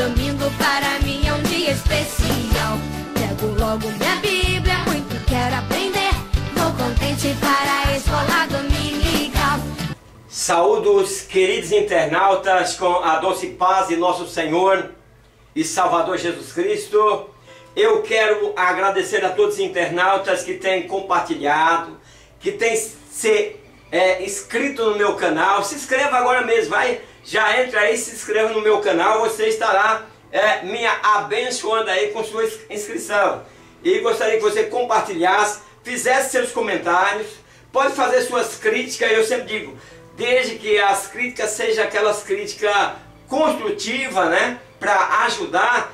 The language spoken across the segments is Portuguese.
domingo para mim é um dia especial. Pego logo minha Bíblia, muito quero aprender. Vou contente para a escola dominical. Saúdo os queridos internautas com a doce paz de nosso Senhor e Salvador Jesus Cristo. Eu quero agradecer a todos os internautas que têm compartilhado, que têm se inscrito no meu canal. Se inscreva agora mesmo, já entra aí, se inscreva no meu canal, você estará me abençoando aí com sua inscrição. E gostaria que você compartilhasse, fizesse seus comentários, pode fazer suas críticas. Eu sempre digo, desde que as críticas sejam aquelas críticas construtivas, né, para ajudar,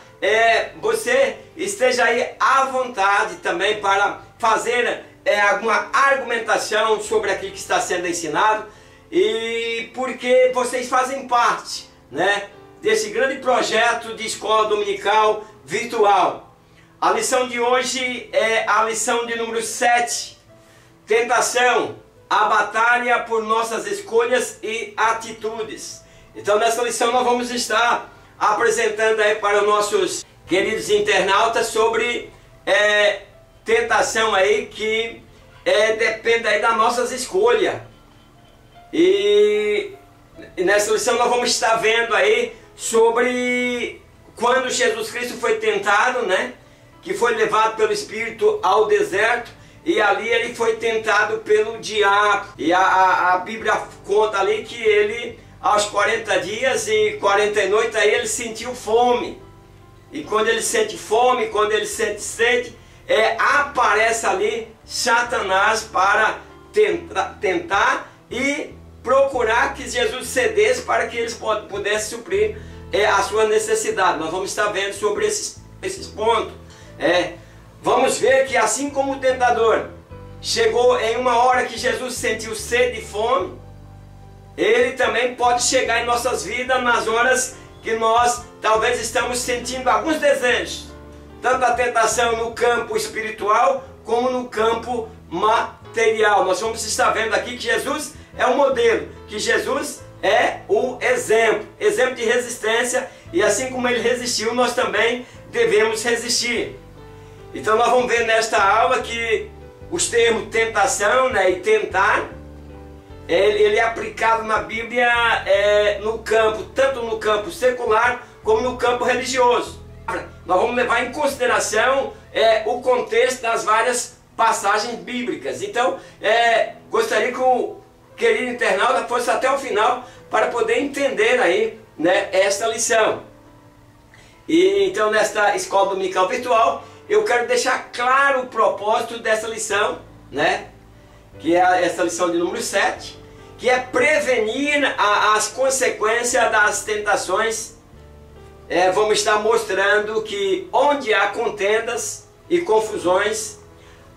você esteja aí à vontade também para fazer alguma argumentação sobre aquilo que está sendo ensinado, e porque vocês fazem parte, né, desse grande projeto de escola dominical virtual. A lição de hoje é a lição de número 7, tentação, a batalha por nossas escolhas e atitudes. Então nessa lição nós vamos estar apresentando aí para os nossos queridos internautas sobre tentação aí que depende aí das nossas escolhas. E nessa lição nós vamos estar vendo aí sobre quando Jesus Cristo foi tentado, né? Que foi levado pelo Espírito ao deserto, e ali ele foi tentado pelo diabo. E a Bíblia conta ali que ele, aos 40 dias e 40 noites, aí ele sentiu fome. E quando ele sente fome, quando ele sente sede, aparece ali Satanás para tentar e procurar que Jesus cedesse para que eles pudessem suprir a sua necessidade. Nós vamos estar vendo sobre esses pontos. Vamos ver que assim como o tentador chegou em uma hora que Jesus sentiu sede e fome, ele também pode chegar em nossas vidas nas horas que nós talvez estamos sentindo alguns desejos, tanto a tentação no campo espiritual como no campo material. Nós vamos estar vendo aqui que Jesus é o modelo, que Jesus é o exemplo de resistência, e assim como ele resistiu, nós também devemos resistir. Então nós vamos ver nesta aula que os termos tentação, né, e tentar, ele é aplicado na Bíblia no campo, tanto no campo secular como no campo religioso. Nós vamos levar em consideração o contexto das várias passagens bíblicas. Então gostaria que o querido internauta fosse até o final para poder entender aí, né, esta lição. E então nesta escola dominical virtual eu quero deixar claro o propósito dessa lição, né, que é essa lição de número 7, que é prevenir as consequências das tentações. Vamos estar mostrando que onde há contendas e confusões,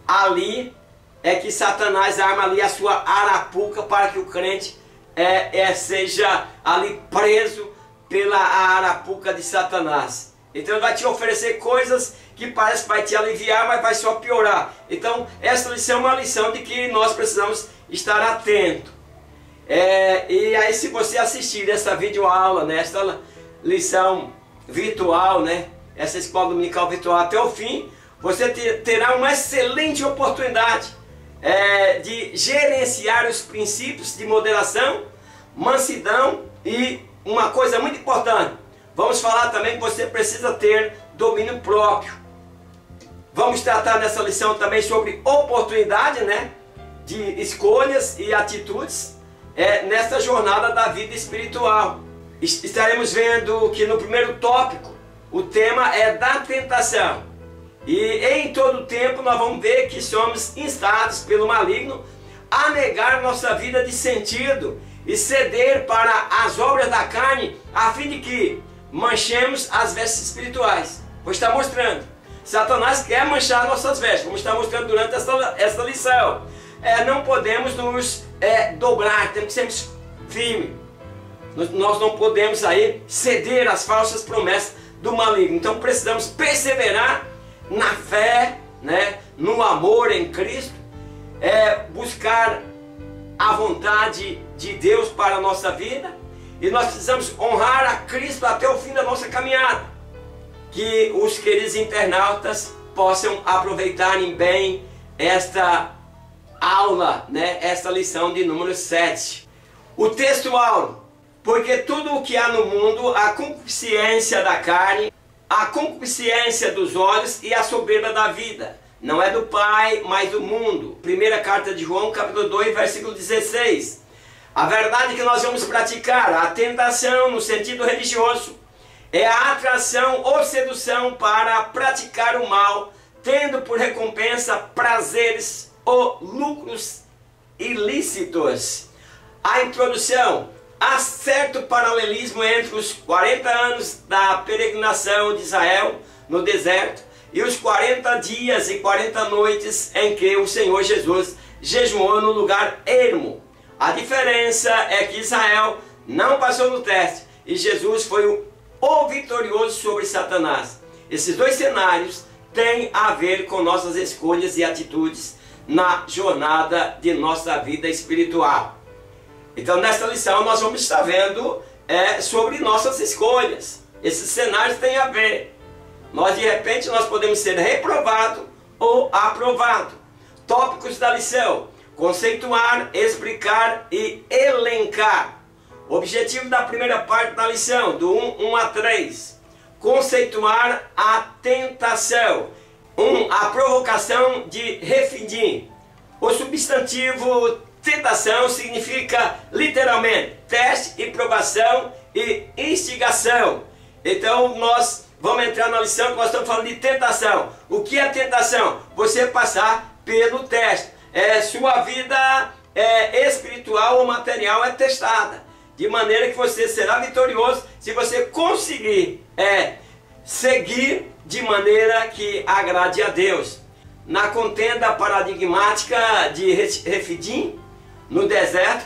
ali é que Satanás arma ali a sua arapuca para que o crente seja ali preso pela arapuca de Satanás. Então ele vai te oferecer coisas que parece que vai te aliviar, mas vai só piorar. Então essa lição é uma lição de que nós precisamos estar atento. E aí, se você assistir essa videoaula, né, esta lição virtual, né, essa escola dominical virtual até o fim, você terá uma excelente oportunidade de gerenciar os princípios de moderação, mansidão e uma coisa muito importante. Vamos falar também que você precisa ter domínio próprio. Vamos tratar nessa lição também sobre oportunidade, né, de escolhas e atitudes nessa jornada da vida espiritual. Estaremos vendo que no primeiro tópico o tema é da tentação. E em todo tempo nós vamos ver que somos instados pelo maligno a negar nossa vida de sentido e ceder para as obras da carne, a fim de que manchemos as vestes espirituais. Vou estar mostrando. Satanás quer manchar nossas vestes. Vamos estar mostrando durante esta lição. Não podemos nos dobrar, temos que ser firmes. Nós não podemos aí ceder às falsas promessas do maligno. Então precisamos perseverar na fé, né, no amor em Cristo, buscar a vontade de Deus para a nossa vida e nós precisamos honrar a Cristo até o fim da nossa caminhada. Que os queridos internautas possam aproveitarem bem esta aula, né? Esta lição de número 7. O texto aula: porque tudo o que há no mundo, a concupiscência da carne, a concupiscência dos olhos e a soberba da vida, não é do Pai, mas do mundo. Primeira carta de João, capítulo 2, versículo 16. A verdade que nós vamos praticar, a tentação no sentido religioso, é a atração ou sedução para praticar o mal, tendo por recompensa prazeres ou lucros ilícitos. A introdução: há certo paralelismo entre os 40 anos da peregrinação de Israel no deserto e os 40 dias e 40 noites em que o Senhor Jesus jejuou no lugar ermo. A diferença é que Israel não passou no teste e Jesus foi o vitorioso sobre Satanás. Esses dois cenários têm a ver com nossas escolhas e atitudes na jornada de nossa vida espiritual. Então, nesta lição nós vamos estar vendo sobre nossas escolhas. Esses cenários têm a ver. De repente nós podemos ser reprovado ou aprovado. Tópicos da lição: conceituar, explicar e elencar. Objetivo da primeira parte da lição, do 1 a 3. Conceituar a tentação. 1. A provocação de Refidim. O substantivo tentação significa literalmente teste e provação e instigação. Então nós vamos entrar na lição que nós estamos falando de tentação. O que é tentação? Você passar pelo teste. Sua vida espiritual ou material é testada, de maneira que você será vitorioso se você conseguir seguir de maneira que agrade a Deus. Na contenda paradigmática de Refidim, no deserto,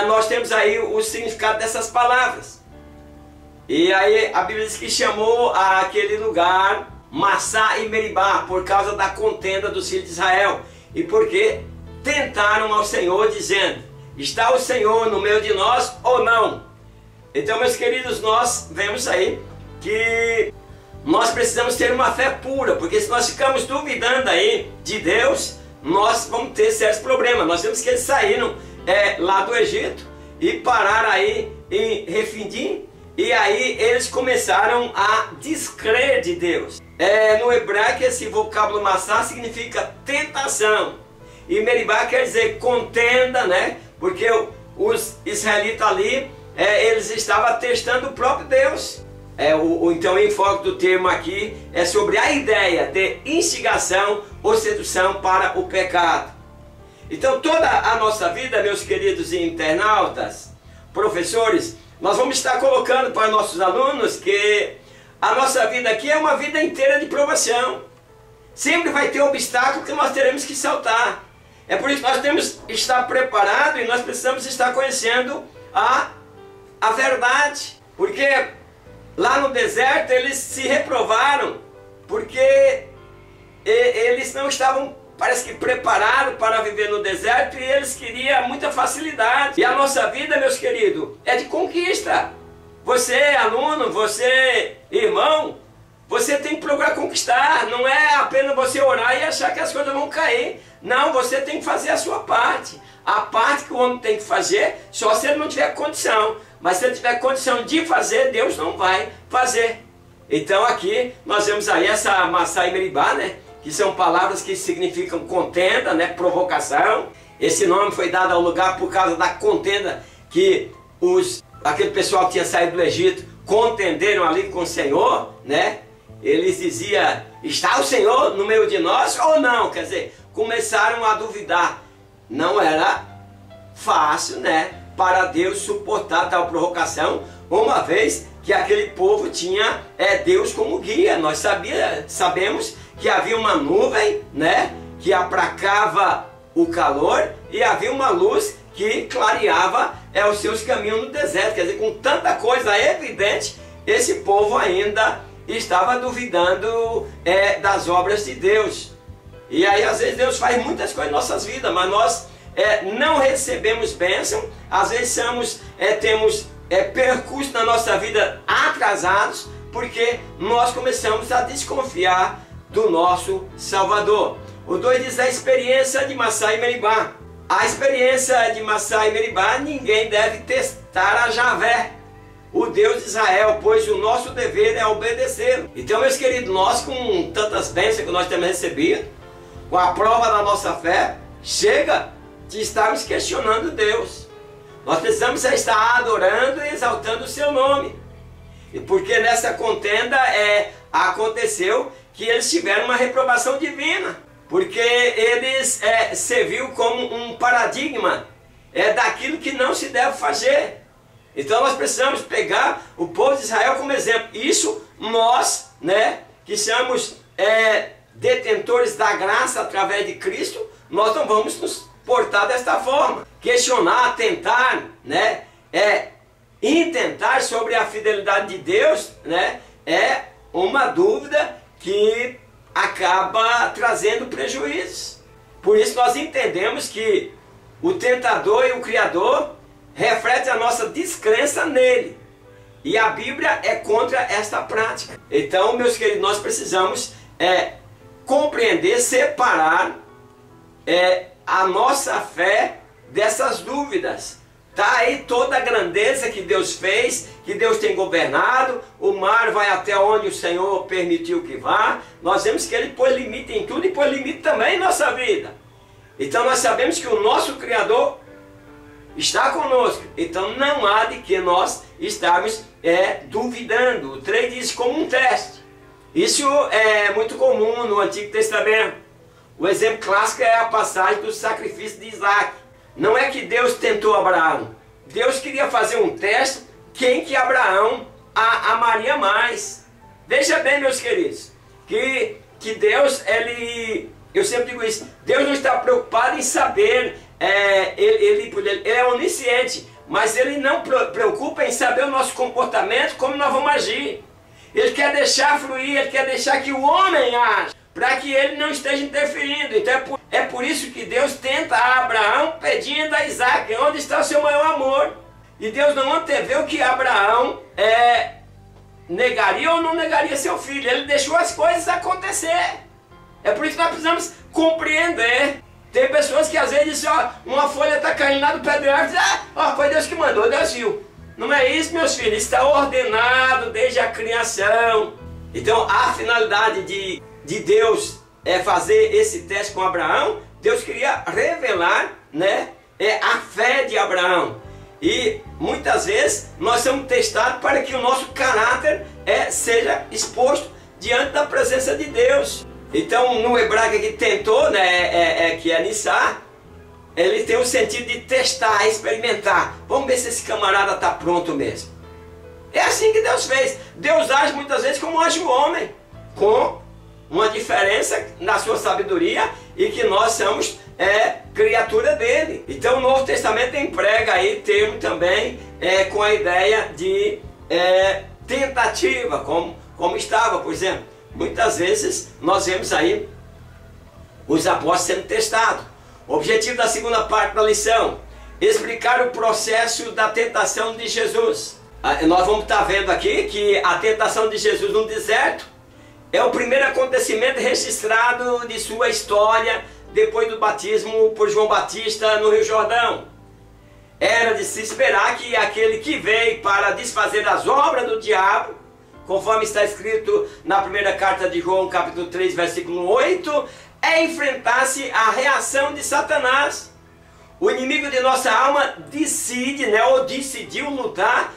nós temos aí o significado dessas palavras. E aí a Bíblia diz que chamou aquele lugar Massá e Meribá, por causa da contenda dos filhos de Israel. E porque tentaram ao Senhor, dizendo: está o Senhor no meio de nós ou não? Então, meus queridos, nós vemos aí que nós precisamos ter uma fé pura, porque se nós ficamos duvidando aí de Deus, nós vamos ter certos problemas. Nós vemos que eles saíram lá do Egito e pararam aí em Refidim, e aí eles começaram a descrer de Deus. No hebraico, esse vocábulo Massá significa tentação, e Meribá quer dizer contenda, né? Porque os israelitas ali, eles estavam testando o próprio Deus. Então o enfoque do termo aqui é sobre a ideia de instigação ou sedução para o pecado. Então toda a nossa vida, meus queridos internautas, professores, nós vamos estar colocando para nossos alunos que a nossa vida aqui é uma vida inteira de provação. Sempre vai ter um obstáculo que nós teremos que saltar. É por isso que nós temos que estar preparados e nós precisamos estar conhecendo a verdade. Porque lá no deserto eles se reprovaram, porque eles não estavam, parece que, preparados para viver no deserto, e eles queriam muita facilidade. E a nossa vida, meus queridos, é de conquista. Você, aluno, você, irmão, você tem que procurar conquistar. Não é apenas você orar e achar que as coisas vão cair. Não, você tem que fazer a sua parte. A parte que o homem tem que fazer, só se ele não tiver condição. Mas se ele tiver condição de fazer, Deus não vai fazer. Então aqui nós vemos aí essa Massá e Meribá, né? Que são palavras que significam contenda, né? Provocação. Esse nome foi dado ao lugar por causa da contenda que aquele pessoal que tinha saído do Egito contenderam ali com o Senhor, né? Eles diziam: está o Senhor no meio de nós ou não? Quer dizer, começaram a duvidar. Não era fácil, né, para Deus suportar tal provocação, uma vez que aquele povo tinha Deus como guia. Nós sabemos que havia uma nuvem, né, que aplacava o calor, e havia uma luz que clareava os seus caminhos no deserto. Quer dizer, com tanta coisa evidente, esse povo ainda estava duvidando das obras de Deus. E aí às vezes Deus faz muitas coisas em nossas vidas, mas nós não recebemos bênção. Às vezes temos percursos na nossa vida atrasados, porque nós começamos a desconfiar do nosso Salvador. O 2 diz a experiência de Massá e Meribá. A experiência de Massá e Meribá, ninguém deve testar a Javé, o Deus de Israel, pois o nosso dever é obedecê-lo. Então, meus queridos, nós com tantas bênçãos que nós temos recebido, com a prova da nossa fé, chega de estarmos questionando Deus. Nós precisamos estar adorando e exaltando o seu nome. E porque nessa contenda aconteceu que eles tiveram uma reprovação divina. Porque eles serviu como um paradigma daquilo que não se deve fazer. Então nós precisamos pegar o povo de Israel como exemplo. Isso nós, que somos detentores da graça através de Cristo, nós não vamos nos portar desta forma. Questionar, tentar, intentar sobre a fidelidade de Deus, é uma dúvida que acaba trazendo prejuízos. Por isso nós entendemos que o tentador e o Criador refletem a nossa descrença nele. E a Bíblia é contra esta prática. Então, meus queridos, nós precisamos compreender, separar a nossa fé dessas dúvidas. Está aí toda a grandeza que Deus fez, que Deus tem governado, o mar vai até onde o Senhor permitiu que vá. Nós vemos que Ele pôs limite em tudo e pôs limite também em nossa vida. Então nós sabemos que o nosso Criador está conosco. Então não há de que nós estarmos duvidando. O 3 diz como um teste. Isso é muito comum no Antigo Testamento. O exemplo clássico é a passagem do sacrifício de Isaac. Não é que Deus tentou Abraão. Deus queria fazer um teste, quem que Abraão amaria mais. Veja bem, meus queridos, que Deus, eu sempre digo isso, Deus não está preocupado em saber, ele é onisciente, mas Ele não preocupa em saber o nosso comportamento, como nós vamos agir. Ele quer deixar fluir, Ele quer deixar que o homem age, para que ele não esteja interferindo. Então é por isso que Deus tenta a Abraão pedindo a Isaac, onde está o seu maior amor? E Deus não anteveu que Abraão negaria ou não negaria seu filho. Ele deixou as coisas acontecer. É por isso que nós precisamos compreender. Tem pessoas que às vezes dizem, uma folha está caindo lá do pé da árvore, foi Deus que mandou, Deus viu. Não é isso, meus filhos, está ordenado desde a criação. Então a finalidade de Deus fazer esse teste com Abraão, Deus queria revelar a fé de Abraão. E muitas vezes nós somos testados para que o nosso caráter seja exposto diante da presença de Deus. Então no hebraico que tentou, que é nissar, ele tem o sentido de testar, experimentar. Vamos ver se esse camarada está pronto mesmo. É assim que Deus fez. Deus age muitas vezes como age o homem, com uma diferença na sua sabedoria, e que nós somos criatura dele. Então o Novo Testamento emprega aí termo também com a ideia de tentativa, como estava, por exemplo. Muitas vezes nós vemos aí os apóstolos sendo testados. O objetivo da segunda parte da lição: explicar o processo da tentação de Jesus. Nós vamos estar vendo aqui que a tentação de Jesus no deserto é o primeiro acontecimento registrado de sua história depois do batismo por João Batista no Rio Jordão. Era de se esperar que aquele que veio para desfazer as obras do diabo, conforme está escrito na primeira carta de João, capítulo 3, versículo 8, enfrentasse a reação de Satanás. O inimigo de nossa alma decide, ou decidiu lutar,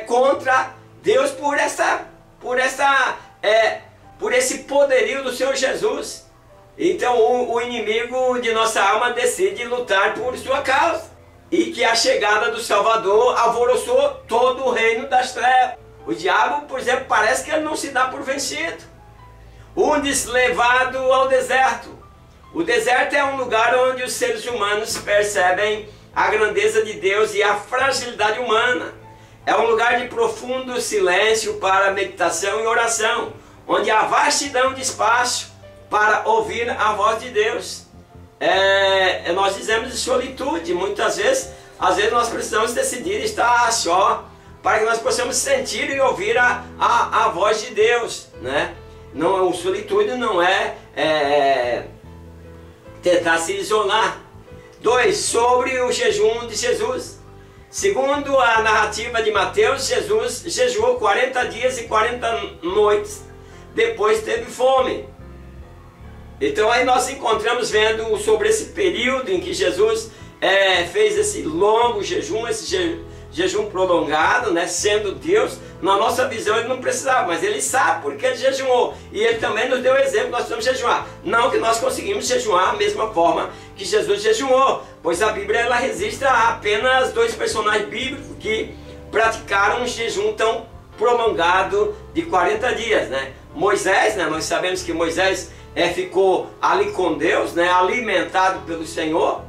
contra Deus por esse poderio do Senhor Jesus. Então o inimigo de nossa alma decide lutar por sua causa. E que a chegada do Salvador alvoroçou todo o reino das trevas. O diabo, por exemplo, parece que ele não se dá por vencido. Undes levado ao deserto. O deserto é um lugar onde os seres humanos percebem a grandeza de Deus e a fragilidade humana. É um lugar de profundo silêncio para meditação e oração, onde há vastidão de espaço para ouvir a voz de Deus. Nós dizemos de solitude. Muitas vezes, às vezes nós precisamos decidir estar só para que nós possamos sentir e ouvir a voz de Deus, né? Não, o solitude não é tentar se isolar. 2. Sobre o jejum de Jesus. Segundo a narrativa de Mateus, Jesus jejuou 40 dias e 40 noites, depois teve fome. Então aí nós encontramos vendo sobre esse período em que Jesus fez esse longo jejum, esse jejum prolongado, né? Sendo Deus, na nossa visão ele não precisava, mas ele sabe porque ele jejuou. E ele também nos deu exemplo, nós precisamos jejuar. Não que nós conseguimos jejuar da mesma forma que Jesus jejuou, pois a Bíblia ela registra apenas 2 personagens bíblicos que praticaram um jejum tão prolongado de 40 dias, né? Moisés, né? Nós sabemos que Moisés ficou ali com Deus, né? Alimentado pelo Senhor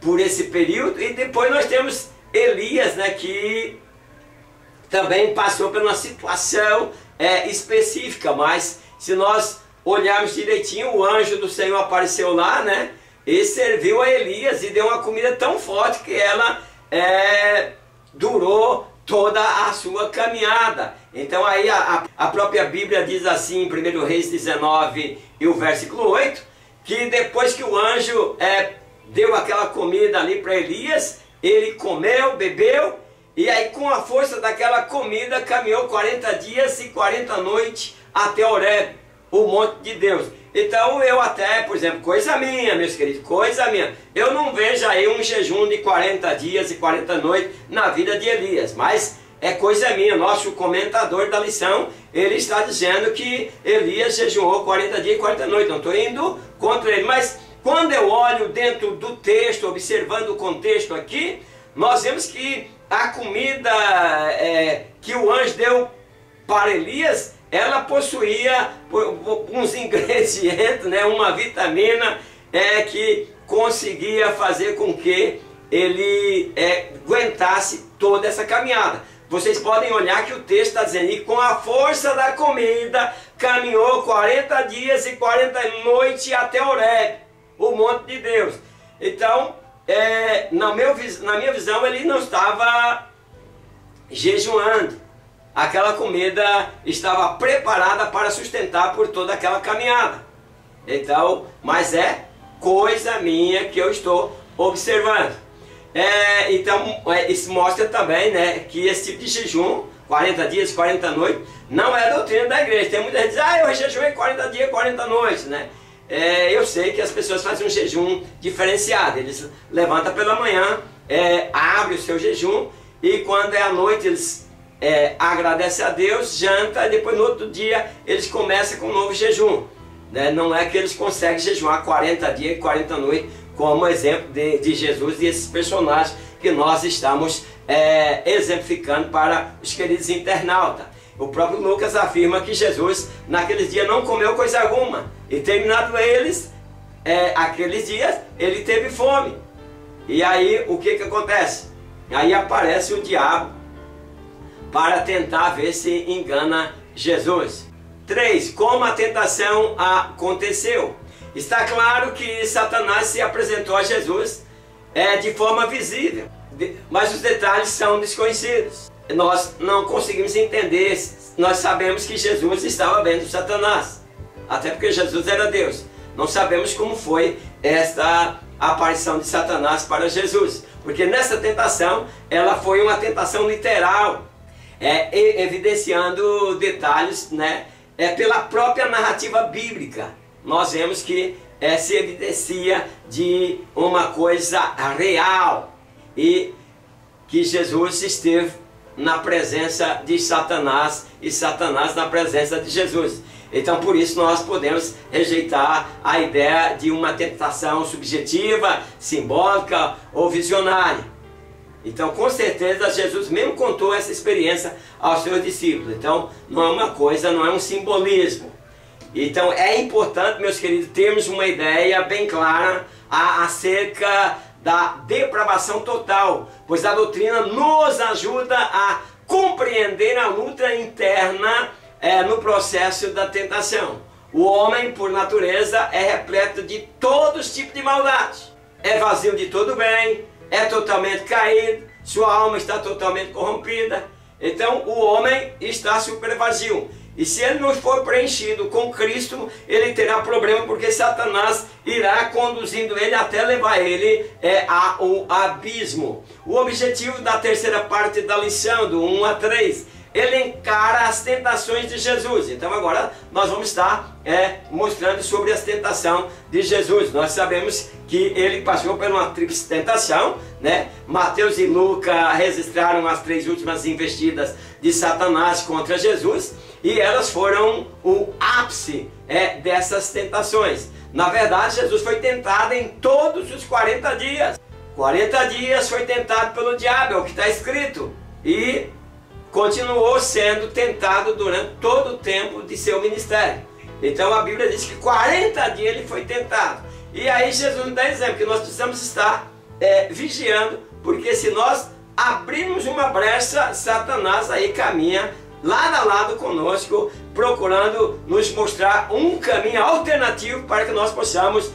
por esse período. E depois nós temos Elias, né? Que também passou por uma situação específica, mas se nós olharmos direitinho, o anjo do Senhor apareceu lá, né? E serviu a Elias e deu uma comida tão forte que ela durou toda a sua caminhada. Então aí a própria Bíblia diz assim em 1 Reis 19 e o versículo 8, que depois que o anjo deu aquela comida ali para Elias, ele comeu, bebeu, e aí com a força daquela comida caminhou 40 dias e 40 noites até Horebe, o monte de Deus. Então eu até, por exemplo, coisa minha, meus queridos, coisa minha, eu não vejo aí um jejum de 40 dias e 40 noites na vida de Elias, mas é coisa minha. Nosso comentador da lição, ele está dizendo que Elias jejuou 40 dias e 40 noites, não estou indo contra ele, mas quando eu olho dentro do texto, observando o contexto aqui, nós vemos que a comida que o anjo deu para Elias, ela possuía uns ingredientes, né, uma vitamina que conseguia fazer com que ele aguentasse toda essa caminhada. Vocês podem olhar que o texto está dizendo, e com a força da comida caminhou 40 dias e 40 noites até Horebe, o monte de Deus. Então, na minha visão, ele não estava jejuando. Aquela comida estava preparada para sustentar por toda aquela caminhada. Então, mas é coisa minha que eu estou observando. Então, isso mostra também, né, que esse tipo de jejum, 40 dias, 40 noites, não é a doutrina da igreja. Tem muita gente que diz, eu jejuei 40 dias, 40 noites, né? Eu sei que as pessoas fazem um jejum diferenciado. Eles levantam pela manhã, abrem o seu jejum, e quando é à noite eles agradecem a Deus, janta, e depois no outro dia eles começam com um novo jejum, né? Não é que eles conseguem jejuar 40 dias e 40 noites, como exemplo de Jesus e esses personagens que nós estamos exemplificando para os queridos internautas. O próprio Lucas afirma que Jesus naqueles dias não comeu coisa alguma, e terminado aqueles dias, ele teve fome. E aí o que acontece? Aí aparece o diabo para tentar ver se engana Jesus. 3. Como a tentação aconteceu? Está claro que Satanás se apresentou a Jesus de forma visível, mas os detalhes são desconhecidos. Nós não conseguimos entender. Nós sabemos que Jesus estava vendo Satanás, até porque Jesus era Deus. Não sabemos como foi esta aparição de Satanás para Jesus, porque nessa tentação, ela foi uma tentação literal, evidenciando detalhes, né, pela própria narrativa bíblica. Nós vemos que se evidencia de uma coisa real, e que Jesus esteve na presença de Satanás e Satanás na presença de Jesus. Então por isso nós podemos rejeitar a ideia de uma tentação subjetiva, simbólica ou visionária. Então com certeza Jesus mesmo contou essa experiência aos seus discípulos. Então não é uma coisa, não é um simbolismo. Então é importante, meus queridos, termos uma ideia bem clara acerca da depravação total, pois a doutrina nos ajuda a compreender a luta interna no processo da tentação. O homem, por natureza, é repleto de todos os tipos de maldade. É vazio de todo bem, é totalmente caído, sua alma está totalmente corrompida. Então o homem está super vazio. E se ele não for preenchido com Cristo, ele terá problema, porque Satanás irá conduzindo ele até levar ele ao abismo. O objetivo da terceira parte da lição, do 1 a 3, ele encara as tentações de Jesus. Então agora nós vamos estar mostrando sobre as tentações de Jesus. Nós sabemos que ele passou por uma tríplice tentação, né? Mateus e Lucas registraram as 3 últimas investidas de Satanás contra Jesus, e elas foram o ápice dessas tentações. Na verdade, Jesus foi tentado em todos os 40 dias. 40 dias foi tentado pelo diabo, é o que está escrito. E continuou sendo tentado durante todo o tempo de seu ministério. Então a Bíblia diz que 40 dias ele foi tentado. E aí Jesus nos dá exemplo que nós precisamos estar vigiando, porque se nós abrirmos uma brecha, Satanás aí caminha lado a lado conosco, procurando nos mostrar um caminho alternativo para que nós possamos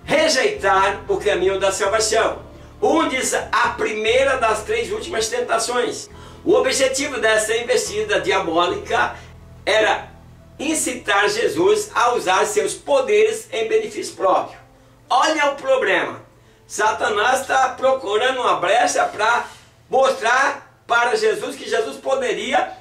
rejeitar o caminho da salvação. Diz a primeira das 3 últimas tentações. O objetivo dessa investida diabólica era incitar Jesus a usar seus poderes em benefício próprio. Olha o problema. Satanás está procurando uma brecha para mostrar para Jesus que Jesus poderia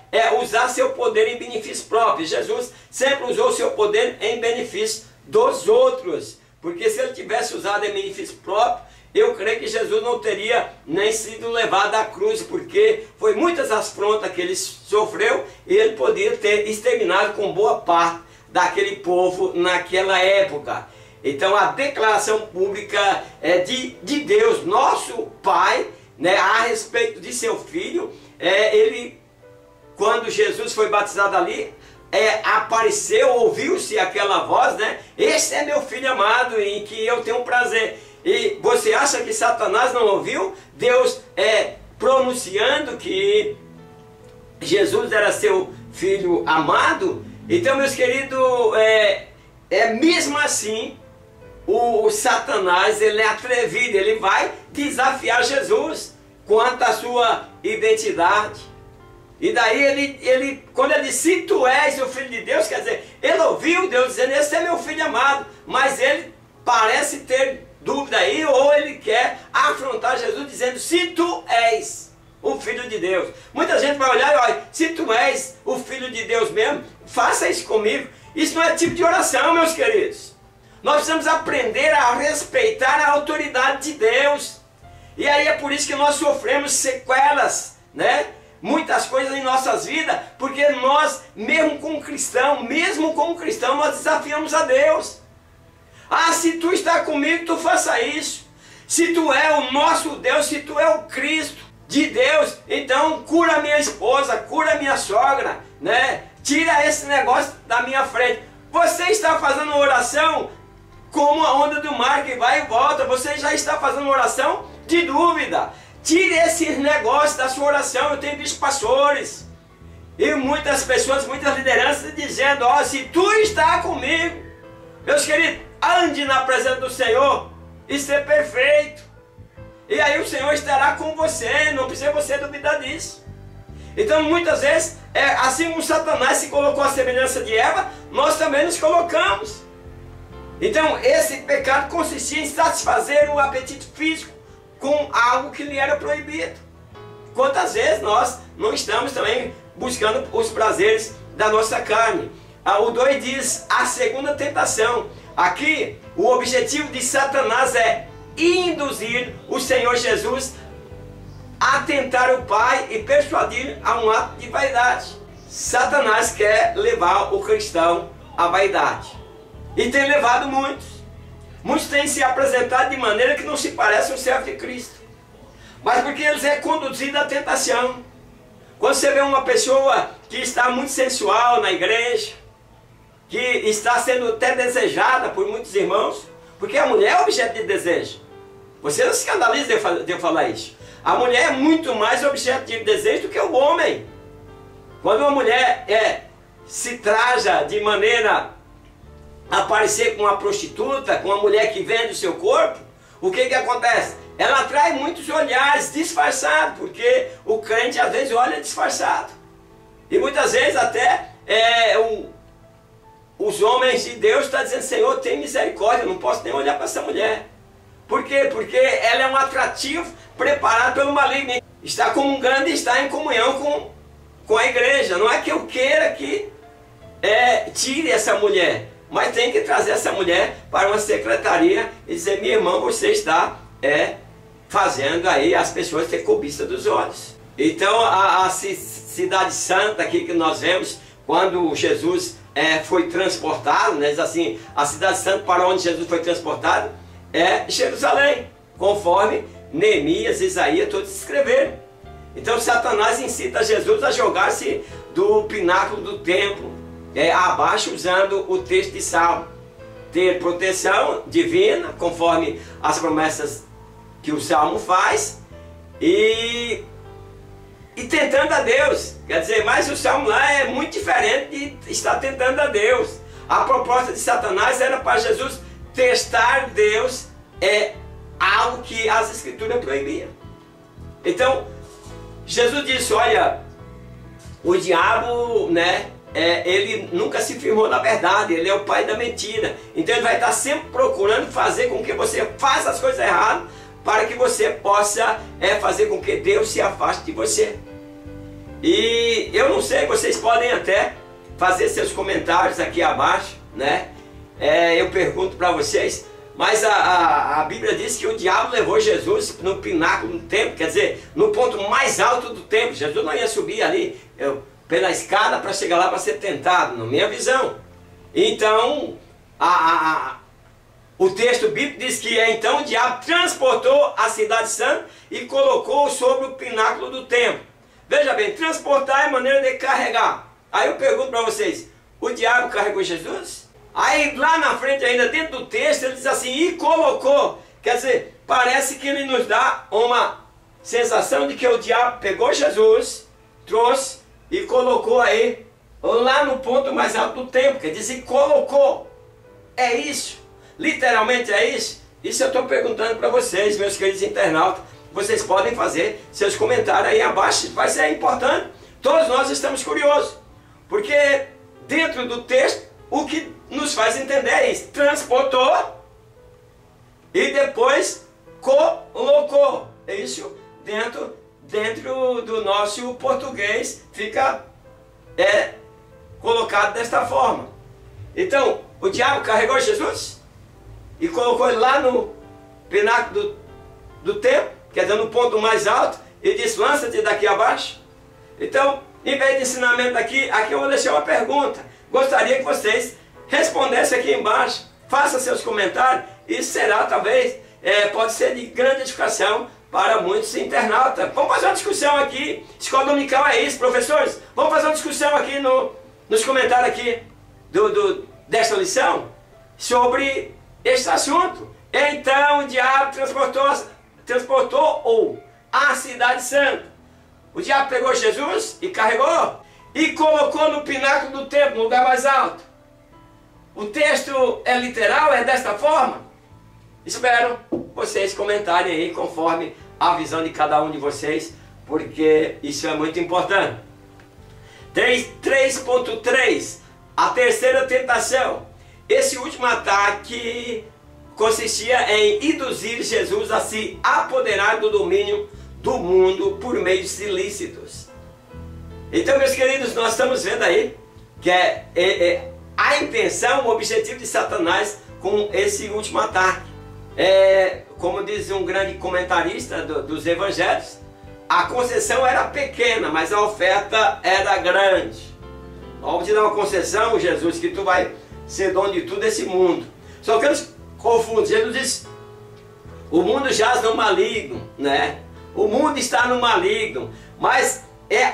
usar seu poder em benefício próprio. Jesus sempre usou seu poder em benefício dos outros, porque se ele tivesse usado em benefício próprio, eu creio que Jesus não teria nem sido levado à cruz, porque foi muitas as afrontas que ele sofreu, e ele poderia ter exterminado com boa parte daquele povo naquela época. Então a declaração pública de Deus, nosso Pai, né, a respeito de seu Filho, quando Jesus foi batizado ali, apareceu, ouviu-se aquela voz, né? Esse é meu Filho amado, em que eu tenho prazer. E você acha que Satanás não ouviu Deus pronunciando que Jesus era seu Filho amado? Então, meus queridos, mesmo assim, o Satanás, ele é atrevido, ele vai desafiar Jesus quanto à sua identidade. E daí ele quando ele diz, se tu és o Filho de Deus, quer dizer, ele ouviu Deus dizendo, esse é meu Filho amado, mas ele parece ter dúvida aí, ou ele quer afrontar Jesus dizendo, se tu és o Filho de Deus. Muita gente vai olhar e olha, se tu és o Filho de Deus mesmo, faça isso comigo. Isso não é tipo de oração, meus queridos. Nós precisamos aprender a respeitar a autoridade de Deus. E aí é por isso que nós sofremos sequelas, né? Muitas coisas em nossas vidas, porque nós, mesmo como cristão, nós desafiamos a Deus. Ah, se tu está comigo, tu faça isso. Se tu é o nosso Deus, se tu é o Cristo de Deus, então cura minha esposa, cura minha sogra, né? Tira esse negócio da minha frente. Você está fazendo uma oração como a onda do mar que vai e volta. Você já está fazendo uma oração de dúvida. Tire esses negócios da sua oração. Eu tenho visto pastores e muitas pessoas, muitas lideranças dizendo, ó, se tu está comigo, meus queridos, ande na presença do Senhor e ser perfeito. E aí o Senhor estará com você, não precisa você duvidar disso. Então muitas vezes, assim como Satanás se colocou à semelhança de Eva, nós também nos colocamos. Então esse pecado consistia em satisfazer o apetite físico com algo que lhe era proibido. Quantas vezes nós não estamos também buscando os prazeres da nossa carne? O 2 diz, a segunda tentação. Aqui, o objetivo de Satanás é induzir o Senhor Jesus a tentar o Pai e persuadir a um ato de vaidade. Satanás quer levar o cristão à vaidade. E tem levado muitos. Muitos têm se apresentado de maneira que não se parece um servo de Cristo. Mas porque eles é conduzido à tentação. Quando você vê uma pessoa que está muito sensual na igreja, que está sendo até desejada por muitos irmãos, porque a mulher é objeto de desejo. Você não se escandaliza de eu falar isso. A mulher é muito mais objeto de desejo do que o homem. Quando uma mulher se traja de maneira a parecer com uma prostituta, com uma mulher que vende o seu corpo, o que que acontece? Ela atrai muitos olhares disfarçados, porque o crente às vezes olha disfarçado. E muitas vezes até os homens de Deus estão dizendo, Senhor, tem misericórdia, eu não posso nem olhar para essa mulher. Por quê? Porque ela é um atrativo preparado pelo maligno. Está comungando e está em comunhão com a igreja. Não é que eu queira que tire essa mulher, mas tem que trazer essa mulher para uma secretaria e dizer, minha irmã, você está fazendo aí as pessoas ter cobiça dos olhos. Então a cidade santa aqui que nós vemos, quando Jesus foi transportado, né, diz assim, a cidade santa para onde Jesus foi transportado é Jerusalém, conforme Neemias e Isaías todos escreveram. Então Satanás incita Jesus a jogar-se do pináculo do templo abaixo, usando o texto de Salmo. Ter proteção divina, conforme as promessas que o Salmo faz, e tentando a Deus. Quer dizer, mas o Salmo lá é muito diferente de estar tentando a Deus. A proposta de Satanás era para Jesus testar Deus, algo que as Escrituras proibiam. Então, Jesus disse, olha, o diabo, né, ele nunca se firmou na verdade, ele é o pai da mentira. Então ele vai estar sempre procurando fazer com que você faça as coisas erradas, para que você possa fazer com que Deus se afaste de você. E eu não sei, vocês podem até fazer seus comentários aqui abaixo, né? Eu pergunto para vocês, mas a Bíblia diz que o diabo levou Jesus no pináculo do templo, quer dizer, no ponto mais alto do templo. Jesus não ia subir ali pela escada para chegar lá para ser tentado, na minha visão. Então, o texto bíblico diz que então o diabo transportou a cidade santa e colocou sobre o pináculo do templo. Veja bem, transportar é maneira de carregar. Aí eu pergunto para vocês, o diabo carregou Jesus? Aí lá na frente ainda, dentro do texto, ele diz assim, e colocou. Quer dizer, parece que ele nos dá uma sensação de que o diabo pegou Jesus, trouxe e colocou aí, lá no ponto mais alto do templo. Quer dizer, colocou. É isso? Literalmente é isso? Isso eu estou perguntando para vocês, meus queridos internautas. Vocês podem fazer seus comentários aí abaixo, vai ser importante. Todos nós estamos curiosos, porque dentro do texto, o que nos faz entender é isso. Transportou e depois colocou. Isso dentro do nosso português fica colocado desta forma. Então, o diabo carregou Jesus e colocou ele lá no pináculo do templo, quer dizer, no ponto mais alto, e disse, lança-te daqui abaixo. Então, em vez de ensinamento aqui eu vou deixar uma pergunta. Gostaria que vocês respondessem aqui embaixo, façam seus comentários, e será talvez, pode ser de grande edificação para muitos internautas. Vamos fazer uma discussão aqui, escola dominical é isso, professores, vamos fazer uma discussão aqui nos comentários aqui desta lição, sobre este assunto. Então o diabo transportou a cidade santa. O diabo pegou Jesus e carregou e colocou no pináculo do templo, no lugar mais alto. O texto é literal, é desta forma? Espero vocês comentarem aí conforme a visão de cada um de vocês, porque isso é muito importante. 3.3, a terceira tentação. Esse último ataque consistia em induzir Jesus a se apoderar do domínio do mundo por meios ilícitos. Então, meus queridos, nós estamos vendo aí que a intenção, o objetivo de Satanás com esse último ataque. Como diz um grande comentarista dos evangelhos, a concessão era pequena, mas a oferta era grande. Vamos te dar uma concessão, Jesus, que tu vai ser dono de tudo esse mundo. Só que eles confundem. Jesus diz, o mundo jaz no maligno, né? O mundo está no maligno, mas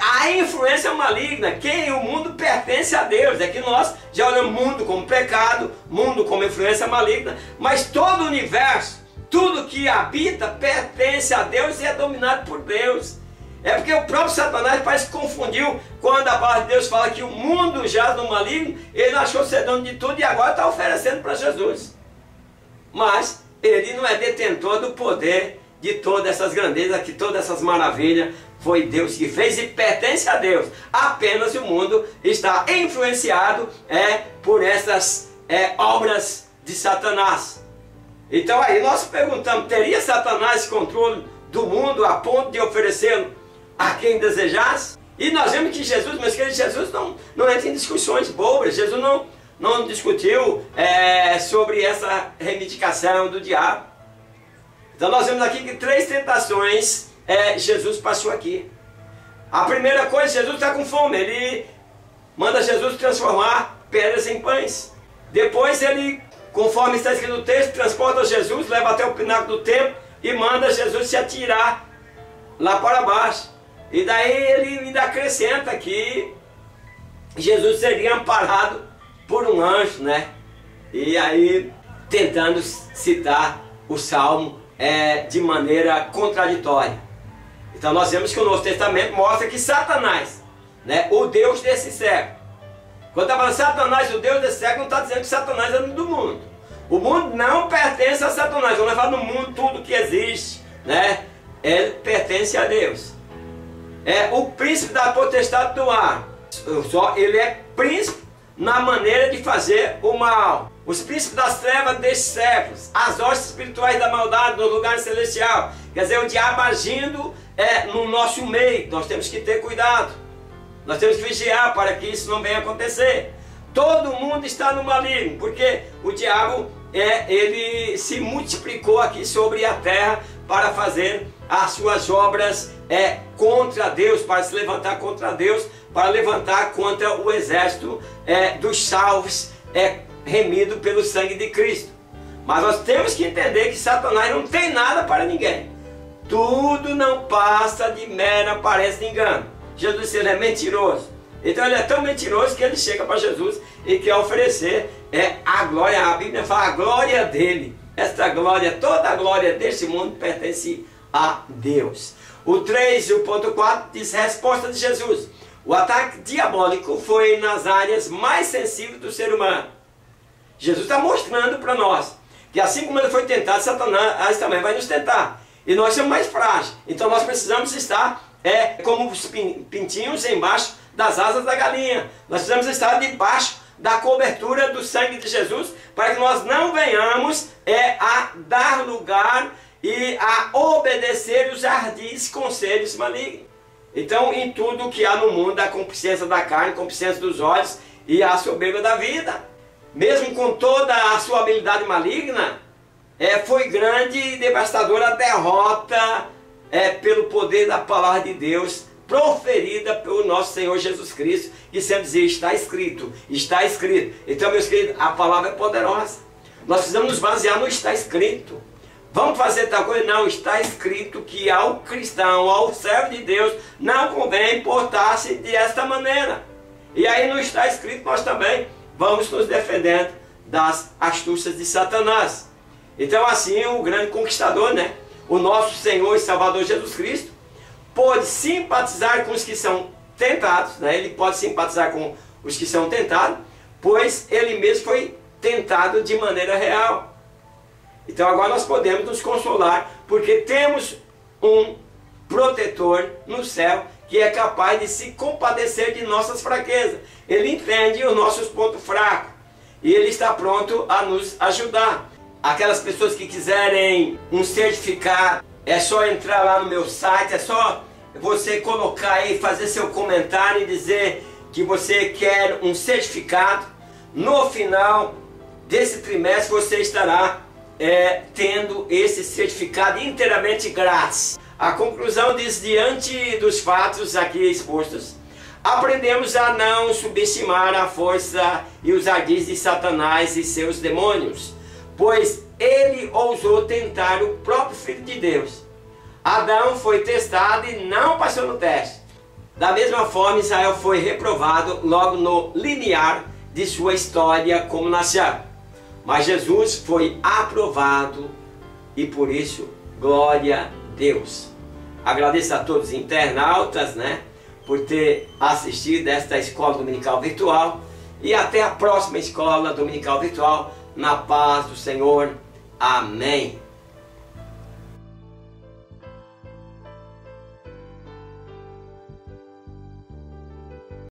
a influência maligna, o mundo pertence a Deus. É que nós já olhamos o mundo como pecado, mundo como influência maligna, mas todo o universo, tudo que habita pertence a Deus e é dominado por Deus. É porque o próprio Satanás parece que confundiu quando a palavra de Deus fala que o mundo jaz no maligno, ele achou ser dono de tudo e agora está oferecendo para Jesus. Mas ele não é detentor do poder de todas essas grandezas, que todas essas maravilhas foi Deus que fez e pertence a Deus. Apenas o mundo está influenciado por essas obras de Satanás. Então aí nós perguntamos, teria Satanás controle do mundo a ponto de oferecê-lo a quem desejasse? E nós vemos que Jesus, meus queridos, Jesus não entra em discussões bobas. Jesus não discutiu sobre essa reivindicação do diabo. Então nós vemos aqui que 3 tentações Jesus passou aqui. A primeira coisa, Jesus está com fome. Ele manda Jesus transformar pedras em pães. Depois ele, conforme está escrito no texto, transporta Jesus, leva até o pináculo do templo e manda Jesus se atirar lá para baixo. E daí ele ainda acrescenta que Jesus seria amparado por um anjo, né? E aí tentando citar o Salmo de maneira contraditória. Então nós vemos que o Novo Testamento mostra que Satanás, né, o Deus desse século, quando está falando Satanás, o Deus desse século, não está dizendo que Satanás é do mundo. O mundo não pertence a Satanás. Vamos levar no mundo tudo que existe, né? Ele pertence a Deus. O príncipe da potestade do ar. Ele é príncipe na maneira de fazer o mal. Os príncipes das trevas destes séculos, as hostes espirituais da maldade no lugar celestial. Quer dizer, o diabo agindo no nosso meio. Nós temos que ter cuidado. Nós temos que vigiar para que isso não venha acontecer. Todo mundo está no maligno, porque o diabo ele se multiplicou aqui sobre a terra para fazer as suas obras contra Deus, para se levantar contra Deus, para levantar contra o exército dos salvos remido pelo sangue de Cristo. Mas nós temos que entender que Satanás não tem nada para ninguém. Tudo não passa de mera aparência de engano. Jesus disse, ele é mentiroso. Então ele é tão mentiroso que ele chega para Jesus e quer oferecer a glória. A Bíblia fala a glória dele. Esta glória, toda a glória deste mundo pertence a Deus. O 3 e o ponto 4 diz resposta de Jesus. O ataque diabólico foi nas áreas mais sensíveis do ser humano. Jesus está mostrando para nós que assim como ele foi tentado, Satanás também vai nos tentar. E nós somos mais frágeis. Então nós precisamos estar como os pintinhos embaixo das asas da galinha. Nós precisamos estar debaixo da cobertura do sangue de Jesus, para que nós não venhamos a dar lugar e a obedecer os ardis conselhos malignos. Então, em tudo que há no mundo, a concupiscência da carne, a concupiscência dos olhos e a soberba da vida. Mesmo com toda a sua habilidade maligna, foi grande e devastadora a derrota pelo poder da palavra de Deus, proferida pelo nosso Senhor Jesus Cristo, que sempre dizia, está escrito, está escrito. Então, meus queridos, a palavra é poderosa. Nós precisamos nos basear no está escrito. Vamos fazer tal coisa? Não, está escrito que ao cristão, ao servo de Deus, não convém portar-se desta maneira. E aí não está escrito, nós também vamos nos defendendo das astúcias de Satanás. Então assim o grande conquistador, né, o nosso Senhor e Salvador Jesus Cristo, pode simpatizar com os que são tentados, né? Ele pode simpatizar com os que são tentados, pois ele mesmo foi tentado de maneira real. Então agora nós podemos nos consolar, porque temos um protetor no céu que é capaz de se compadecer de nossas fraquezas. Ele entende os nossos pontos fracos e ele está pronto a nos ajudar. Aquelas pessoas que quiserem um certificado, é só entrar lá no meu site, é só você colocar aí, fazer seu comentário e dizer que você quer um certificado. No final desse trimestre você estará tendo esse certificado inteiramente grátis. A conclusão diz, diante dos fatos aqui expostos, aprendemos a não subestimar a força e os ardis de Satanás e seus demônios, pois ele ousou tentar o próprio Filho de Deus. Adão foi testado e não passou no teste. Da mesma forma, Israel foi reprovado logo no limiar de sua história como nação. Mas Jesus foi aprovado e por isso, glória a Deus. Agradeço a todos os internautas, né, por ter assistido esta escola dominical virtual. E até a próxima escola dominical virtual, na paz do Senhor Amém.